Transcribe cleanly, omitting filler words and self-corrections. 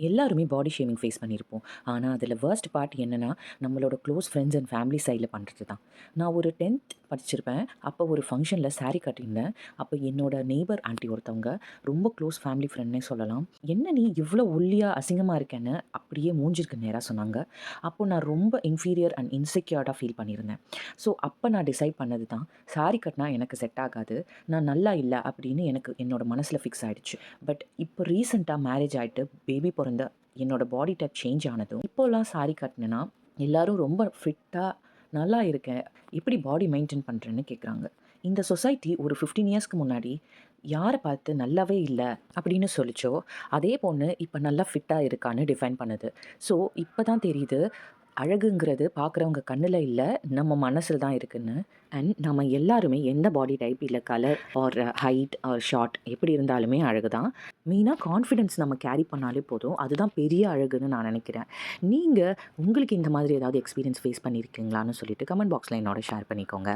எல்லாருமே body shaming face பண்ணியிருப்போம். ஆனா, அதில வொர்ஸ்ட் பார்ட் என்னன்னா, நம்மளோட க்ளோஸ் ஃப்ரெண்ட்ஸ் அண்ட் ஃபேமிலி சைட்ல பண்றது தான். நான் ஒரு 10த் படிச்சிருப்பேன். அப்போ ஒரு ஃபங்ஷன்ல சாரி கட்டியிருந்தேன். அப்போ என்னோட நெய்பர் ஆன்டி ஒருத்தவங்க, ரொம்ப க்ளோஸ் ஃபேமிலி ஃப்ரெண்ட்னே சொல்லலாம். "என்ன நீ இவ்ளோ ஒல்லியா, அசிங்கமா இருக்கேன்னு" அப்படியே மூஞ்சிக்கு நேரா சொன்னாங்க. அப்போ நான் ரொம்ப இன்ஃபீரியர் அண்ட் இன்செக்யூர்டா ஃபீல் பண்ணியிருந்தேன். ஸோ, அப்ப நான் டிசைட் பண்ணது தான், சாரி கட்டினா எனக்கு செட் ஆகாது. நான் நல்லா இல்ல அப்படின்னு எனக்கு என்னோட மனசுல ஃபிக்ஸ் ஆயிடுச்சு. பட் இப்போ ரீசென்ட்டா மேரேஜ் ஆயிட்டு பேபி பொறந்த என்னோட பாடி டைப் சேஞ்ச் ஆனதும், இப்போலாம் சாரி கட்டினேன்னா, எல்லாரும் ரொம்ப ஃபிட்டா, "நல்லா இருக்க. எப்படி பாடி மெயின்டெயின் பண்றேன்னு?" கேட்குறாங்க. இந்த சொசைட்டி ஒரு 15 இயர்ஸ்க்கு முன்னாடி யார பார்த்து நல்லாவே இல்ல அப்படின்னு சொல்லுச்சோ, அதே பொண்ணு இப்ப நல்லா ஃபிட்டா இருக்கான்னு டிஃபைன் பண்ணுது. ஸோ, இப்ப தான் தெரியுது, அழகுங்கிறது பார்க்குறவங்க கண்ணுல இல்ல, நம்ம மனசுல தான் இருக்குன்னு. அண்ட் நம்ம எல்லாருமே எந்த பாடி டைப் இல்ல colour or height or short எப்படி இருந்தாலுமே அழகு தான். மெயினா கான்ஃபிடன்ஸ் நம்ம கேரி பண்ணாலே போதும். அதுதான் பெரிய அழகுன்னு நான் நினைக்கிறேன். நீங்க உங்களுக்கு இந்த மாதிரி ஏதாவது எக்ஸ்பீரியன்ஸ் ஃபேஸ் பண்ணியிருக்கீங்களான்னு சொல்லிட்டு கமெண்ட் பாக்ஸ்ல என்னோட ஷேர் பண்ணிக்கோங்க.